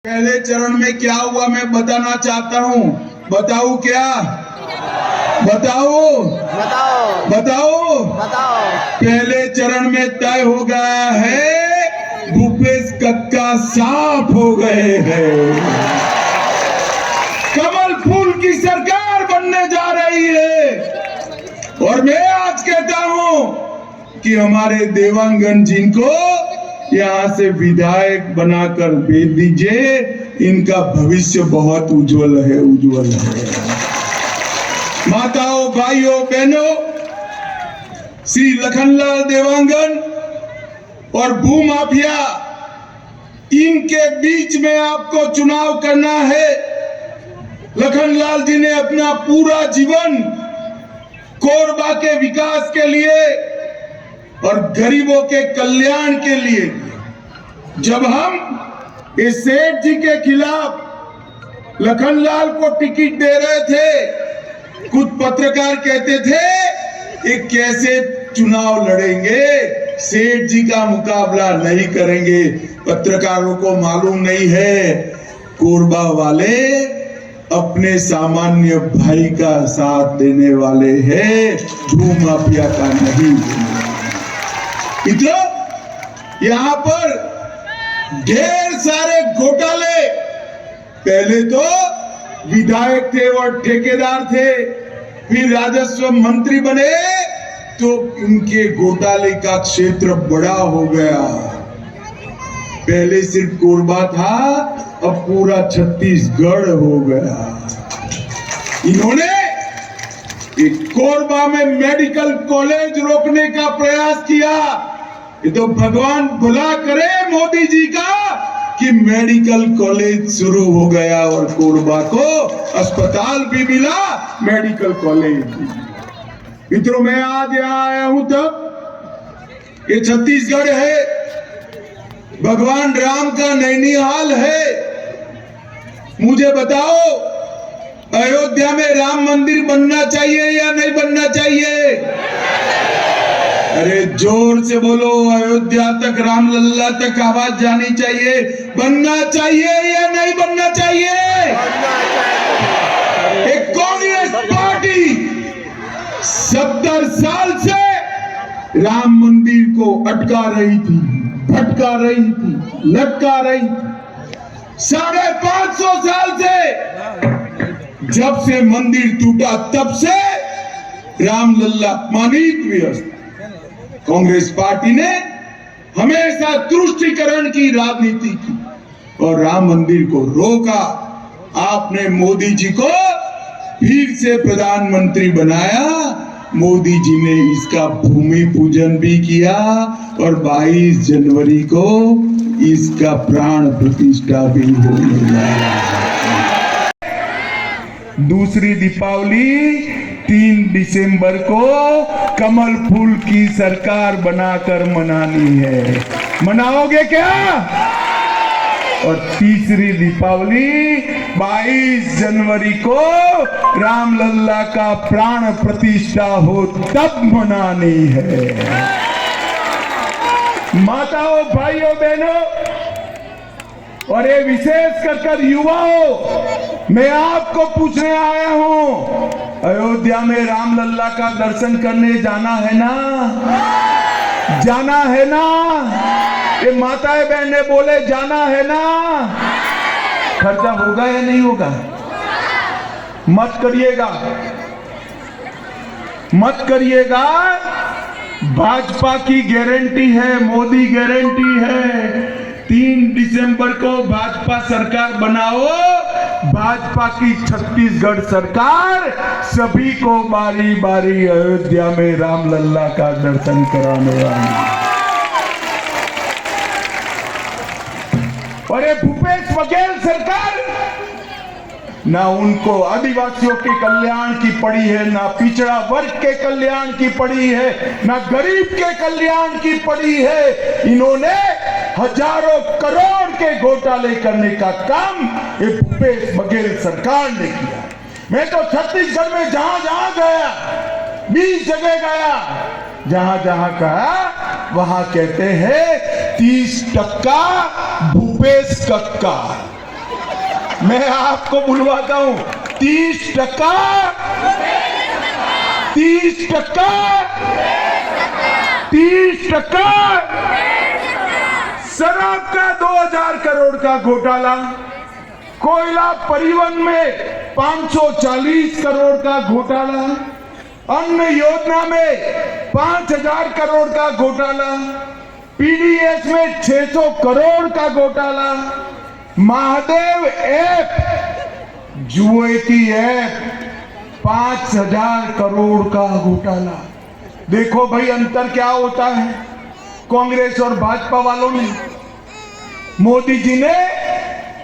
पहले चरण में क्या हुआ मैं बताना चाहता हूँ। बताऊं क्या? बताओ बताओ बताओ। बताओ। पहले चरण में तय हो गया है, भूपेश कक्का साफ हो गए हैं। कमल फूल की सरकार बनने जा रही है। और मैं आज कहता हूं कि हमारे देवांगन जी को यहाँ से विधायक बनाकर भेज दीजिए। इनका भविष्य बहुत उज्जवल है, उज्जवल है। माताओं, भाइयों, बहनों, श्री लखनलाल देवांगन और भूमाफिया, इनके बीच में आपको चुनाव करना है। लखनलाल जी ने अपना पूरा जीवन कोरबा के विकास के लिए और गरीबों के कल्याण के लिए। जब हम इस सेठ जी के खिलाफ लखनलाल को टिकट दे रहे थे, कुछ पत्रकार कहते थे ये कैसे चुनाव लड़ेंगे, सेठ जी का मुकाबला नहीं करेंगे। पत्रकारों को मालूम नहीं है कोरबा वाले अपने सामान्य भाई का साथ देने वाले हैं, भूमाफिया का नहीं। इतना यहाँ पर ढेर सारे घोटाले, पहले तो विधायक थे और ठेकेदार थे, फिर राजस्व मंत्री बने तो इनके घोटाले का क्षेत्र बड़ा हो गया। पहले सिर्फ कोरबा था, अब पूरा छत्तीसगढ़ हो गया। इन्होंने एक कोरबा में मेडिकल कॉलेज रोकने का प्रयास किया। ये तो भगवान भला करे मोदी जी का कि मेडिकल कॉलेज शुरू हो गया और कोरबा को अस्पताल भी मिला, मेडिकल कॉलेज। मित्रों, मैं आज यहाँ आया हूं तब ये छत्तीसगढ़ है, भगवान राम का नैनीहाल है। मुझे बताओ, अयोध्या में राम मंदिर बनना चाहिए या नहीं बनना चाहिए? अरे जोर से बोलो, अयोध्या तक, रामलल्ला तक आवाज जानी चाहिए। बनना चाहिए या नहीं बनना चाहिए? एक कांग्रेस पार्टी 70 साल से राम मंदिर को अटका रही थी, भटका रही थी, लटका रही थी। 550 साल से, जब से मंदिर टूटा तब से रामलल्ला अपमानित व्यस्त। कांग्रेस पार्टी ने हमेशा तुष्टीकरण की राजनीति की और राम मंदिर को रोका। आपने मोदी जी को फिर से प्रधानमंत्री बनाया। मोदी जी ने इसका भूमि पूजन भी किया और 22 जनवरी को इसका प्राण प्रतिष्ठा भी होने लगा। दूसरी दीपावली 3 दिसंबर को कमल फूल की सरकार बनाकर मनानी है। मनाओगे क्या? और तीसरी दीपावली 22 जनवरी को रामलल्ला का प्राण प्रतिष्ठा हो तब मनानी है। माताओं, भाइयों, बहनों और ये विशेष कर युवाओं, मैं आपको पूछने आया हूं, अयोध्या में रामलल्ला का दर्शन करने जाना है ना? जाना है ना? ये माताएं बहनें बोले जाना है ना? खर्चा होगा या नहीं होगा? मत करिएगा, मत करिएगा। भाजपा की गारंटी है, मोदी गारंटी है। 3 दिसंबर को भाजपा सरकार बनाओ। भाजपा की छत्तीसगढ़ सरकार सभी को बारी बारी अयोध्या में रामलल्ला का दर्शन कराने वाली। और ये भूपेश बघेल सरकार ना उनको आदिवासियों के कल्याण की पड़ी है, ना पिछड़ा वर्ग के कल्याण की पड़ी है, ना गरीब के कल्याण की पड़ी है। इन्होंने हजारों करोड़ के घोटाले करने का काम ये भूपेश बघेल सरकार ने किया। मैं तो छत्तीसगढ़ में जहां जहां गया, 20 जगह गया, जहां जहां कहा वहां कहते हैं 30% भूपेश कक्का। मैं आपको बुलवाता हूं। 30%, 30%, 30%। शराब का 2000 करोड़ का घोटाला, कोयला परिवहन में 540 करोड़ का घोटाला, अन्न योजना में 5000 करोड़ का घोटाला, पीडीएस में 600 करोड़ का घोटाला, महादेव ऐप जुए की ऐप 5000 करोड़ का घोटाला। देखो भाई अंतर क्या होता है कांग्रेस और भाजपा वालों में। मोदी जी ने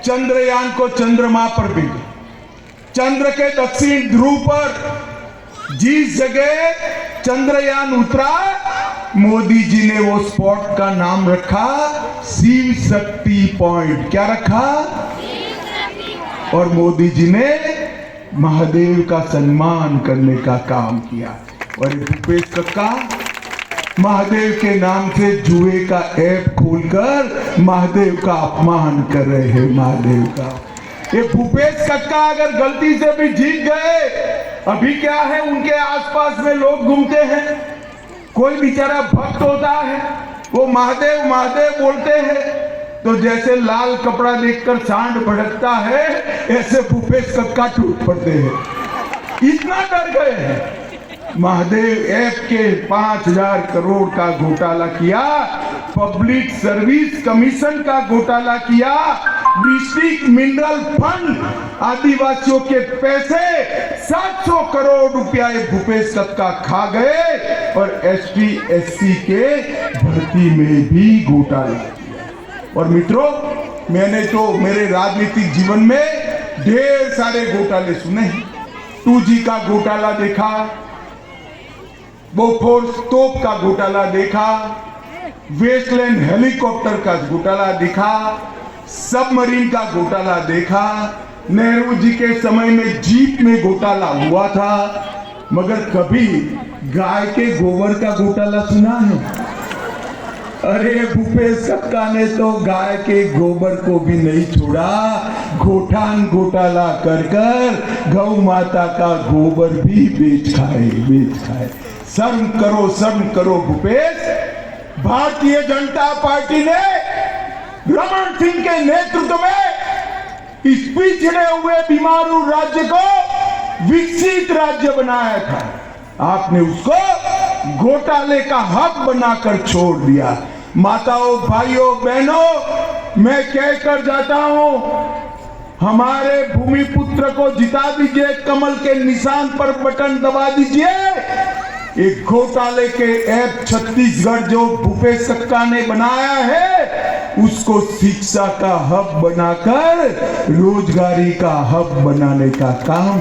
चंद्रयान को चंद्रमा पर भेजा, चंद्र के दक्षिण ध्रुव पर जिस जगह चंद्रयान उतरा, मोदी जी ने वो स्पॉट का नाम रखा शिव शक्ति पॉइंट। क्या रखा? और मोदी जी ने महादेव का सम्मान करने का काम किया। और भूपेश कक्का महादेव के नाम से जुए का ऐप खोलकर महादेव का अपमान कर रहे हैं। महादेव का ये भूपेश कक्का अगर गलती से भी जीत गए, अभी क्या है उनके आसपास में लोग घूमते हैं, कोई बेचारा भक्त होता है वो महादेव महादेव बोलते हैं, तो जैसे लाल कपड़ा देखकर सांड भड़कता है ऐसे भूपेश कक्का टूट पड़ते हैं। इतना डर गए हैं। महादेव ऐप के 5000 करोड़ का घोटाला किया, पब्लिक सर्विस कमीशन का घोटाला किया, डिस्ट्रिक्ट मिनरल फंड आदिवासियों के पैसे 700 करोड़ रुपया भूपेश कक्का खा गए, और एसटी एससी के भर्ती में भी घोटाला किया। और मित्रों, मैंने तो मेरे राजनीतिक जीवन में ढेर सारे घोटाले सुने हैं। 2G का घोटाला देखा, बोफोर्स तोप का घोटाला देखा, वेस्टलैंड हेलीकॉप्टर का घोटाला देखा, सबमरीन का घोटाला देखा, नेहरू जी के समय में जीप में घोटाला हुआ था, मगर कभी गाय के गोबर का घोटाला सुना है? अरे भूपेश कक्का ने तो गाय के गोबर को भी नहीं छोड़ा, गोठान घोटाला कर कर गौ माता का गोबर भी बेच खाए। शर्म करो भूपेश। भारतीय जनता पार्टी ने रमन सिंह के नेतृत्व में इस पिछड़े हुए बीमारू राज्य को विकसित राज्य बनाया था, आपने उसको घोटाले का हब बनाकर छोड़ दिया। माताओं, भाइयों, बहनों, मैं कहकर जाता हूं, हमारे भूमिपुत्र को जिता दीजिए, कमल के निशान पर बटन दबा दीजिए। एक घोटाले के ऐप छत्तीसगढ़ जो भूपेश कक्का ने बनाया है, उसको शिक्षा का हब बनाकर रोजगारी का हब बनाने का काम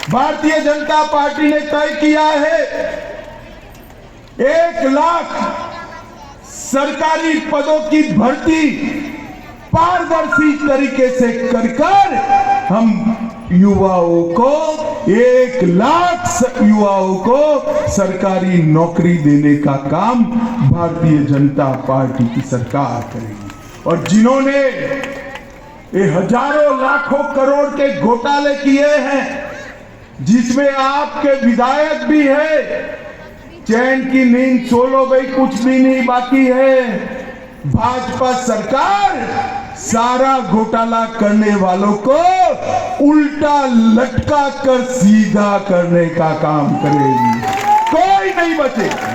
भारतीय जनता पार्टी ने तय किया है। 1 लाख सरकारी पदों की भर्ती पारदर्शी तरीके से कर हम युवाओं को 1 लाख युवाओं को सरकारी नौकरी देने का काम भारतीय जनता पार्टी की सरकार करेगी। और जिन्होंने ये हजारों लाखों करोड़ के घोटाले किए हैं, जिसमें आपके विधायक भी है, चैन की नींद सो लो भाई, कुछ भी नहीं बाकी है। भाजपा सरकार सारा घोटाला करने वालों को उल्टा लटका कर सीधा करने का काम करेगी, कोई नहीं बचेगा।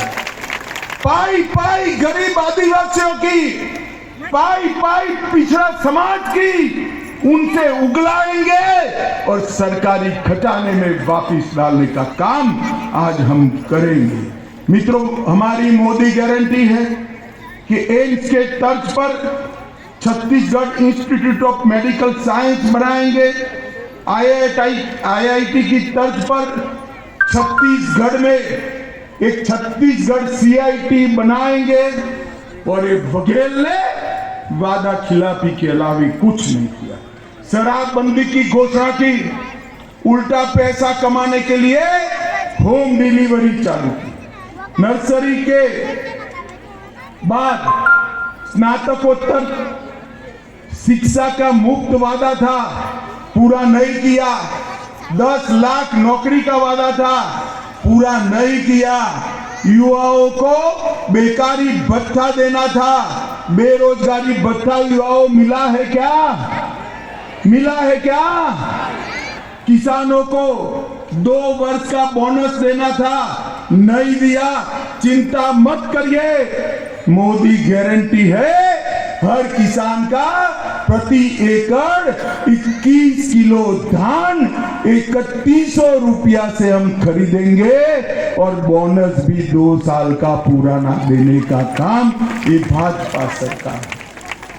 पाई पाई गरीब आदिवासियों की, पाई पाई पिछड़ा समाज की उनसे उगलाएंगे और सरकारी खजाने में वापस डालने का काम आज हम करेंगे। मित्रों, हमारी मोदी गारंटी है कि एम्स के तर्ज पर Chhattisgarh institute of medical science बनाएंगे, आईआईटी की तर्ज पर छत्तीसगढ़ में एक छत्तीसगढ़ सीआईटी बनाएंगे। और ये बघेल ने वादा खिलाफी के अलावा कुछ नहीं किया। शराबबंदी की घोषणा की, उल्टा पैसा कमाने के लिए होम डिलीवरी चालू की, नर्सरी के बाद स्नातकोत्तर शिक्षा का मुफ्त वादा था, पूरा नहीं किया। 10 लाख नौकरी का वादा था, पूरा नहीं किया। युवाओं को बेकारी भत्ता देना था, बेरोजगारी भत्ता युवाओं मिला है क्या? मिला है क्या? किसानों को 2 वर्ष का बोनस देना था, नहीं दिया। चिंता मत करिए, मोदी गारंटी है हर किसान का प्रति एकड़ 21 किलो धान 3100 रुपया से हम खरीदेंगे और बोनस भी 2 साल का पुराना देने का काम ये भाजपा सरकार।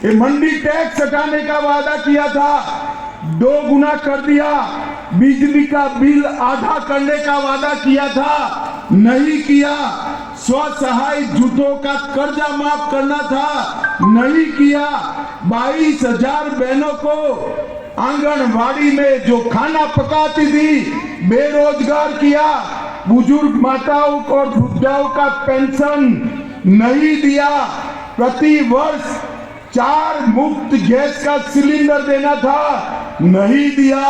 ये मंडी टैक्स हटाने का वादा किया था, 2 गुना कर दिया। बिजली का बिल आधा करने का वादा किया था, नहीं किया। स्वसहाय जुटों का कर्जा माफ करना था, नहीं किया। 22,000 बहनों को आंगनवाड़ी में जो खाना पकाती थी बेरोजगार किया। बुजुर्ग माताओं और वृद्धाओं का पेंशन नहीं दिया। प्रति वर्ष 4 मुफ्त गैस का सिलेंडर देना था, नहीं दिया।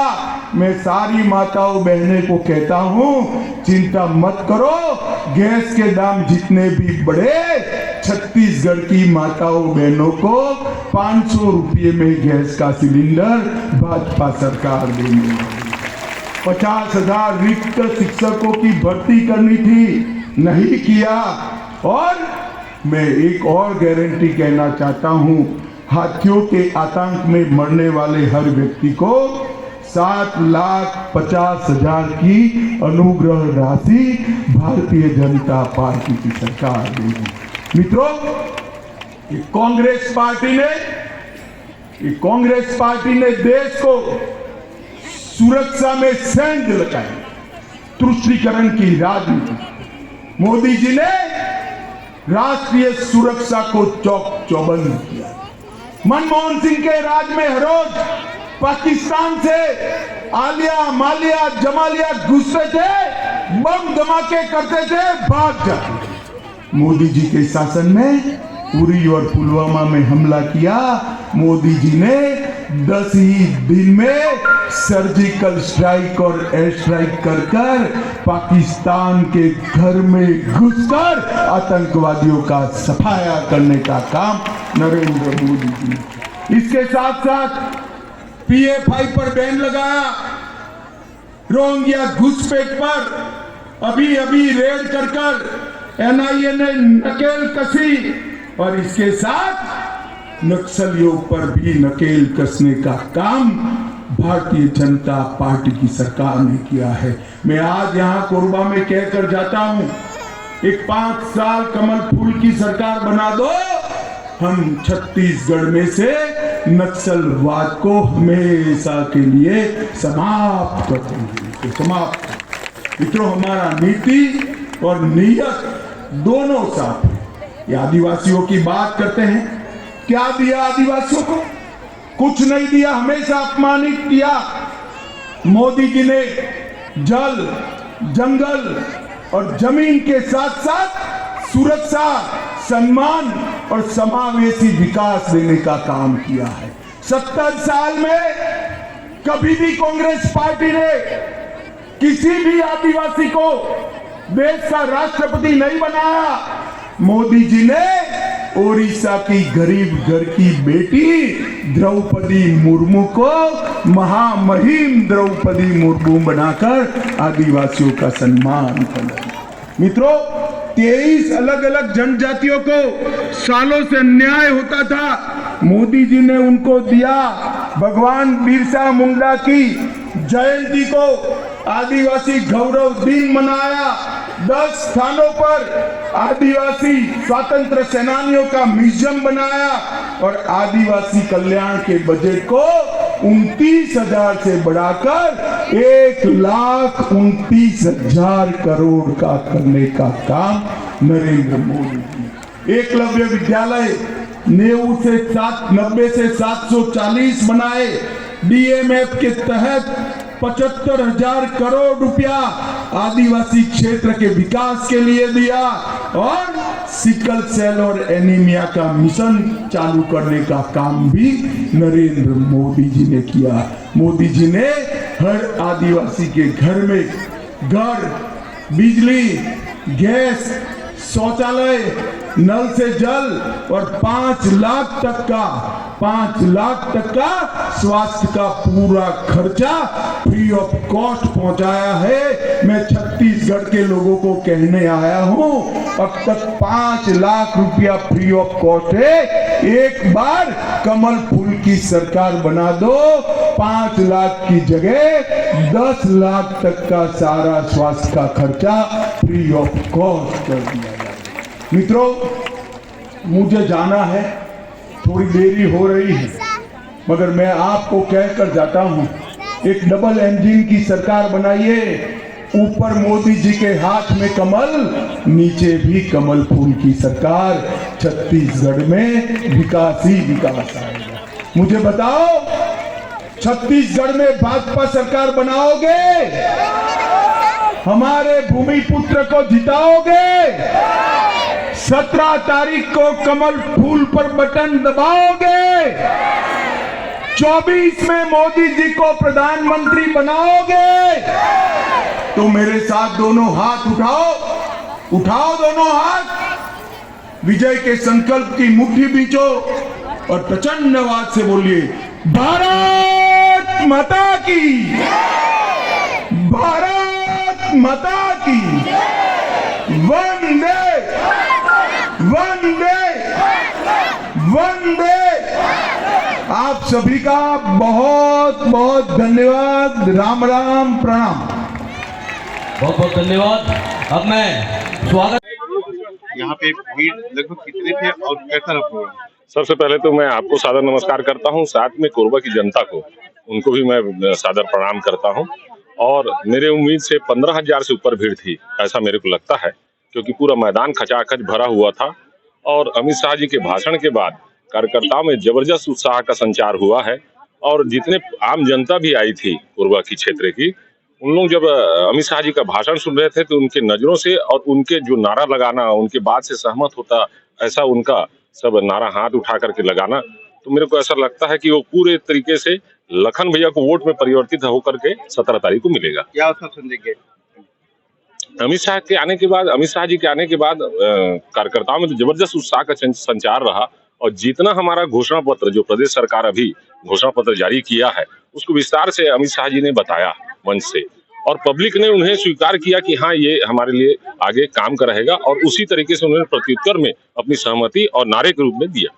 मैं सारी माताओं बहनें को कहता हूं, चिंता मत करो, गैस के दाम जितने भी बढ़े, छत्तीसगढ़ की माताओं बहनों को 500 रुपये में गैस का सिलेंडर भाजपा सरकार देने वाली। 50,000 रिक्त शिक्षकों की भर्ती करनी थी, नहीं किया। और मैं एक और गारंटी कहना चाहता हूं, हाथियों के आतंक में मरने वाले हर व्यक्ति को 7,50,000 की अनुग्रह राशि भारतीय जनता पार्टी की सरकार देगी। मित्रों, ये कांग्रेस पार्टी ने देश को सुरक्षा में सेंध लगाई, तुष्टीकरण की राजनीति। मोदी जी ने राष्ट्रीय सुरक्षा को चौक चौबंद किया। मनमोहन सिंह के राज में हर रोज पाकिस्तान से आलिया मालिया जमालिया घुसते थे, बम धमाके करते थे, भाग जाते थे। मोदी जी के शासन में उरी और पुलवामा में हमला किया। मोदी जी ने 10 ही दिन में सर्जिकल स्ट्राइक और एयर स्ट्राइक कर पाकिस्तान के घर में घुसकर आतंकवादियों का सफाया करने का काम नरेंद्र मोदी जी ने। इसके साथ साथ PFI पर बैन लगाया, रोहिंग्या घुसपैठ पर अभी रेड कर NIA ने नकेल कसी और इसके साथ नक्सलियों पर भी नकेल कसने का काम भारतीय जनता पार्टी की सरकार ने किया है। मैं आज यहाँ कोरबा में कहकर जाता हूँ, एक 5 साल कमल फूल की सरकार बना दो, हम छत्तीसगढ़ में से नक्सलवाद को हमेशा के लिए समाप्त कर देंगे। समाप्त। मित्रों, हमारा नीति और नीयत दोनों साथ है। ये आदिवासियों की बात करते हैं, क्या दिया आदिवासियों को? कुछ नहीं दिया, हमेशा अपमानित किया। मोदी जी ने जल, जंगल और जमीन के साथ साथ सुरक्षा, सम्मान और समावेशी विकास देने का काम किया है। 70 साल में कभी भी कांग्रेस पार्टी ने किसी भी आदिवासी को देश का राष्ट्रपति नहीं बनाया। मोदी जी ने ओडिशा की गरीब घर की बेटी द्रौपदी मुर्मू को महामहिम द्रौपदी मुर्मू बनाकर आदिवासियों का सम्मान किया। मित्रों, 23 अलग अलग जनजातियों को सालों से अन्याय होता था, मोदी जी ने उनको दिया। भगवान बिरसा मुंडा की जयंती को आदिवासी गौरव दिन मनाया। 10 स्थानों पर आदिवासी स्वतंत्र सेनानियों का म्यूजियम बनाया और आदिवासी कल्याण के बजट को 29,000 से बढ़ाकर 1,29,000 करोड़ का करने का काम नरेंद्र मोदी जी। एकलव्य विद्यालय 90 से 740 बनाए। DMF के तहत 75,000 करोड़ रुपया आदिवासी क्षेत्र के विकास के लिए दिया और सिकल सेल और एनीमिया का मिशन चालू करने का काम भी नरेंद्र मोदी जी ने किया। मोदी जी ने हर आदिवासी के घर में घर, बिजली, गैस, शौचालय, नल से जल और 5 लाख तक का स्वास्थ्य का पूरा खर्चा फ्री ऑफ कॉस्ट पहुंचाया है। मैं छत्तीसगढ़ के लोगों को कहने आया हूं, अब तक 5 लाख रुपया फ्री ऑफ कॉस्ट है। एक बार कमल फूल की सरकार बना दो, 5 लाख की जगह 10 लाख तक का सारा स्वास्थ्य का खर्चा फ्री ऑफ कॉस्ट कर दिया जाए। मित्रों, मुझे जाना है, थोड़ी देरी हो रही है, मगर मैं आपको कहकर जाता हूं, एक डबल इंजन की सरकार बनाइए। ऊपर मोदी जी के हाथ में कमल, नीचे भी कमल फूल की सरकार। छत्तीसगढ़ में विकास ही विकास आएगा। मुझे बताओ, छत्तीसगढ़ में भाजपा सरकार बनाओगे? हमारे भूमिपुत्र को जिताओगे? 17 तारीख को कमल फूल पर बटन दबाओगे? 24 में मोदी जी को प्रधानमंत्री बनाओगे? तो मेरे साथ दोनों हाथ उठाओ दोनों हाथ, विजय के संकल्प की मुट्ठी बींचो और प्रचंड आवाज से बोलिए, भारत माता की, भारत माता की, वंदे वंदे वंदे। आप सभी का बहुत बहुत धन्यवाद। राम राम, प्रणाम। बहुत बहुत धन्यवाद। अब मैं स्वागत। यहाँ पे भीड़ लगभग कितने थे और कैसा रहा प्रोग्राम? सबसे पहले तो मैं आपको सादर नमस्कार करता हूँ, साथ में कोरबा की जनता को, उनको भी मैं सादर प्रणाम करता हूँ। और मेरे उम्मीद से 15,000 से ऊपर भीड़ थी, ऐसा मेरे को लगता है, क्योंकि पूरा मैदान खचाखच भरा हुआ था। और अमित शाह जी के भाषण के बाद कार्यकर्ताओं में जबरदस्त उत्साह का संचार हुआ है। और जितने आम जनता भी आई थी कोरबा की क्षेत्र की, उन लोग जब अमित शाह जी का भाषण सुन रहे थे तो उनके नजरों से और उनके जो नारा लगाना, उनके बात से सहमत होता, ऐसा उनका सब नारा हाथ उठा करके लगाना, तो मेरे को ऐसा लगता है कि वो पूरे तरीके से लखन भैया को वोट में परिवर्तित होकर के 17 तारीख को मिलेगा। क्या उसका संदेश? अमित शाह जी के आने के बाद कार्यकर्ताओं में तो जबरदस्त उत्साह का संचार रहा। और जितना हमारा घोषणा पत्र, जो प्रदेश सरकार अभी घोषणा पत्र जारी किया है, उसको विस्तार से अमित शाह जी ने बताया मंच से, और पब्लिक ने उन्हें स्वीकार किया कि हाँ, ये हमारे लिए आगे काम कर रहेगा। और उसी तरीके से उन्होंने प्रत्युत्तर में अपनी सहमति और नारे के रूप में दिया।